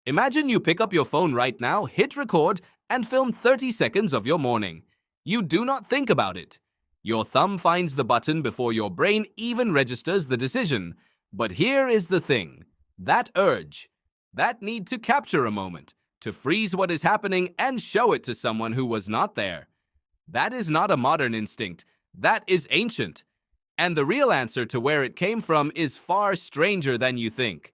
Imagine you pick up your phone right now, hit record, and film 30 seconds of your morning. You do not think about it. Your thumb finds the button before your brain even registers the decision. But here is the thing. That urge, that need to capture a moment, to freeze what is happening and show it to someone who was not there. That is not a modern instinct. That is ancient. And the real answer to where it came from is far stranger than you think.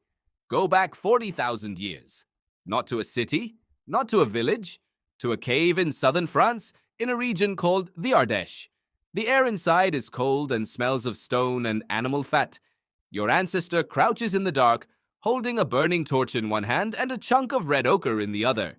Go back 40,000 years. Not to a city, not to a village, to a cave in southern France, in a region called the Ardèche. The air inside is cold and smells of stone and animal fat. Your ancestor crouches in the dark, holding a burning torch in one hand and a chunk of red ochre in the other.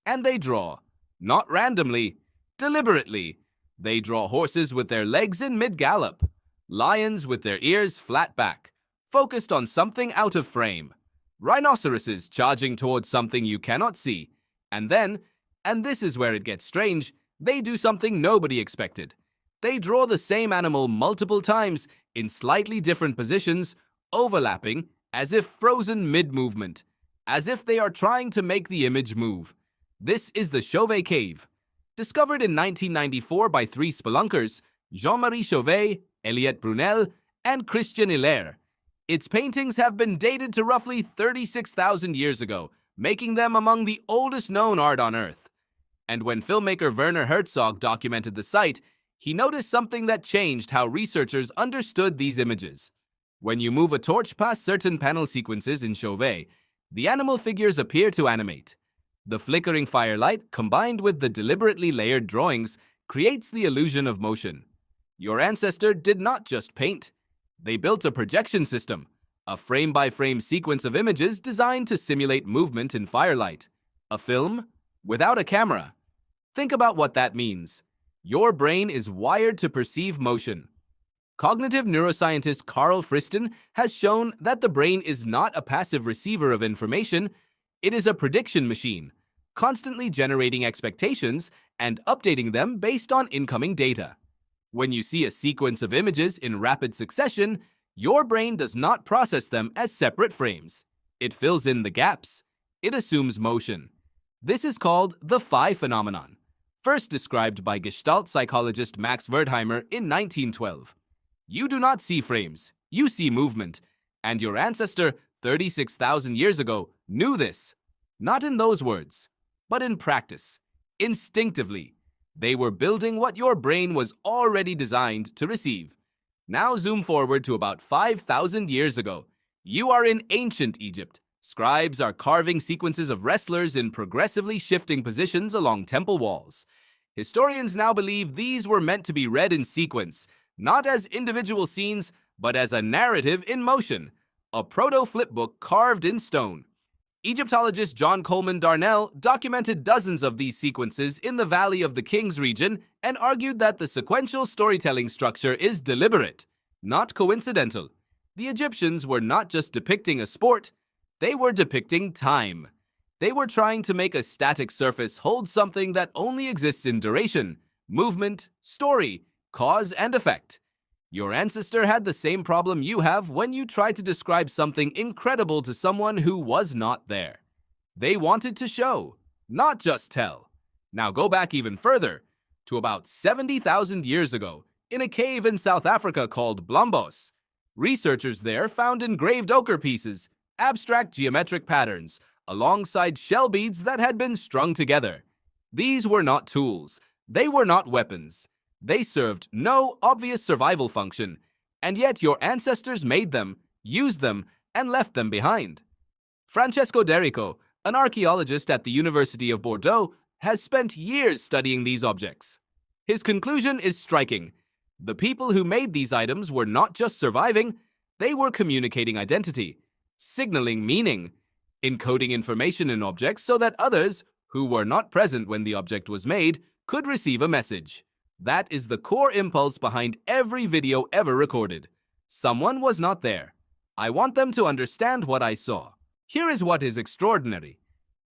And they draw. Not randomly, deliberately. They draw horses with their legs in mid-gallop, lions with their ears flat back, focused on something out of frame, rhinoceroses charging towards something you cannot see, and then, and this is where it gets strange, they do something nobody expected. They draw the same animal multiple times in slightly different positions, overlapping, as if frozen mid-movement, as if they are trying to make the image move. This is the Chauvet Cave. Discovered in 1994 by three spelunkers, Jean-Marie Chauvet, Eliette Brunel, and Christian Hilaire. Its paintings have been dated to roughly 36,000 years ago, making them among the oldest known art on Earth. And when filmmaker Werner Herzog documented the site, he noticed something that changed how researchers understood these images. When you move a torch past certain panel sequences in Chauvet, the animal figures appear to animate. The flickering firelight, combined with the deliberately layered drawings, creates the illusion of motion. Your ancestor did not just paint. They built a projection system, a frame-by-frame sequence of images designed to simulate movement in firelight. A film without a camera. Think about what that means. Your brain is wired to perceive motion. Cognitive neuroscientist Carl Friston has shown that the brain is not a passive receiver of information. It is a prediction machine, constantly generating expectations and updating them based on incoming data. When you see a sequence of images in rapid succession, your brain does not process them as separate frames. It fills in the gaps. It assumes motion. This is called the phi phenomenon, first described by Gestalt psychologist Max Wertheimer in 1912. You do not see frames, you see movement, and your ancestor 36,000 years ago knew this. Not in those words, but in practice, instinctively. They were building what your brain was already designed to receive. Now zoom forward to about 5,000 years ago. You are in ancient Egypt. Scribes are carving sequences of wrestlers in progressively shifting positions along temple walls. Historians now believe these were meant to be read in sequence, not as individual scenes, but as a narrative in motion, a proto-flipbook carved in stone. Egyptologist John Coleman Darnell documented dozens of these sequences in the Valley of the Kings region and argued that the sequential storytelling structure is deliberate, not coincidental. The Egyptians were not just depicting a sport, they were depicting time. They were trying to make a static surface hold something that only exists in duration, movement, story, cause and effect. Your ancestor had the same problem you have when you try to describe something incredible to someone who was not there. They wanted to show, not just tell. Now go back even further, to about 70,000 years ago, in a cave in South Africa called Blombos. Researchers there found engraved ochre pieces, abstract geometric patterns, alongside shell beads that had been strung together. These were not tools. They were not weapons. They served no obvious survival function, and yet your ancestors made them, used them, and left them behind. Francesco D'Erico, an archaeologist at the University of Bordeaux, has spent years studying these objects. His conclusion is striking. The people who made these items were not just surviving, they were communicating identity, signaling meaning, encoding information in objects so that others, who were not present when the object was made, could receive a message. That is the core impulse behind every video ever recorded. Someone was not there. I want them to understand what I saw. Here is what is extraordinary.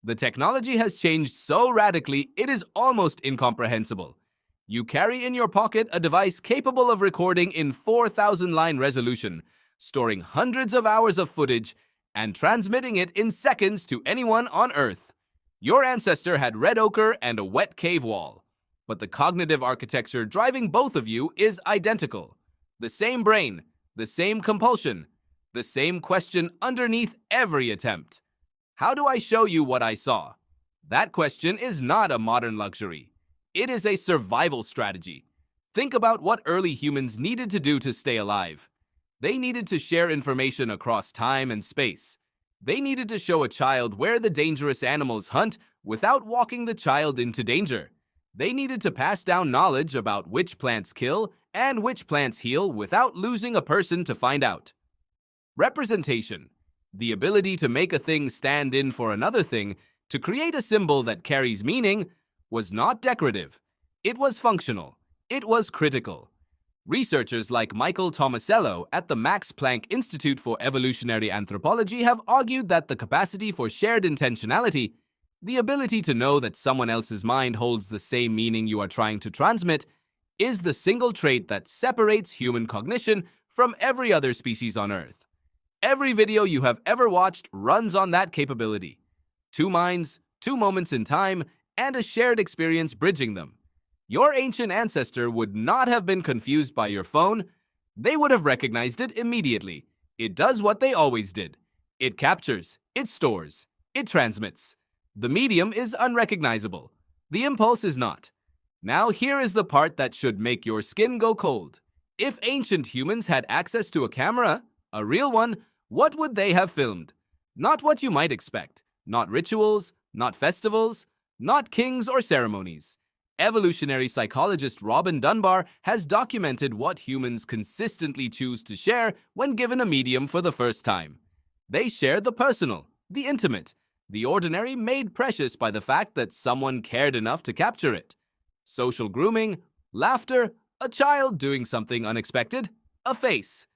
The technology has changed so radically it is almost incomprehensible. You carry in your pocket a device capable of recording in 4,000-line resolution, storing hundreds of hours of footage, and transmitting it in seconds to anyone on Earth. Your ancestor had red ochre and a wet cave wall, but the cognitive architecture driving both of you is identical. The same brain, the same compulsion, the same question underneath every attempt. How do I show you what I saw? That question is not a modern luxury. It is a survival strategy. Think about what early humans needed to do to stay alive. They needed to share information across time and space. They needed to show a child where the dangerous animals hunt without walking the child into danger. They needed to pass down knowledge about which plants kill and which plants heal without losing a person to find out. Representation, the ability to make a thing stand in for another thing, to create a symbol that carries meaning, was not decorative. It was functional. It was critical. Researchers like Michael Tomasello at the Max Planck Institute for Evolutionary Anthropology have argued that the capacity for shared intentionality, the ability to know that someone else's mind holds the same meaning you are trying to transmit, is the single trait that separates human cognition from every other species on Earth. Every video you have ever watched runs on that capability. Two minds, two moments in time, and a shared experience bridging them. Your ancient ancestor would not have been confused by your phone. They would have recognized it immediately. It does what they always did. It captures, it stores, it transmits. The medium is unrecognizable. The impulse is not. Now here is the part that should make your skin go cold. If ancient humans had access to a camera, a real one, what would they have filmed? Not what you might expect. Not rituals, not festivals, not kings or ceremonies. Evolutionary psychologist Robin Dunbar has documented what humans consistently choose to share when given a medium for the first time. They share the personal, the intimate, the ordinary made precious by the fact that someone cared enough to capture it. Social grooming, laughter, a child doing something unexpected, a face.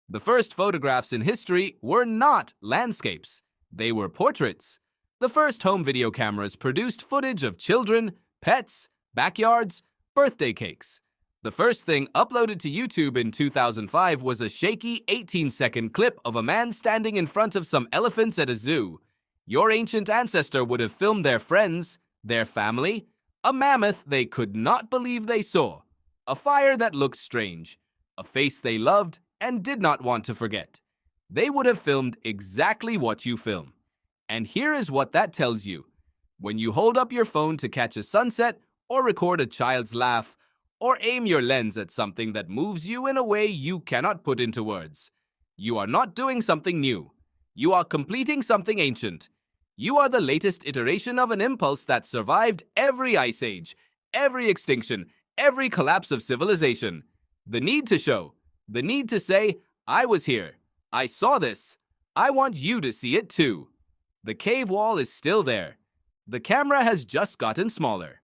The first photographs in history were not landscapes. They were portraits. The first home video cameras produced footage of children, pets, backyards, birthday cakes. The first thing uploaded to YouTube in 2005 was a shaky 18-second clip of a man standing in front of some elephants at a zoo. Your ancient ancestor would have filmed their friends, their family, a mammoth they could not believe they saw, a fire that looked strange, a face they loved and did not want to forget. They would have filmed exactly what you film. And here is what that tells you. When you hold up your phone to catch a sunset, or record a child's laugh, or aim your lens at something that moves you in a way you cannot put into words, you are not doing something new. You are completing something ancient. You are the latest iteration of an impulse that survived every ice age, every extinction, every collapse of civilization. The need to show, the need to say, I was here, I saw this, I want you to see it too. The cave wall is still there. The camera has just gotten smaller.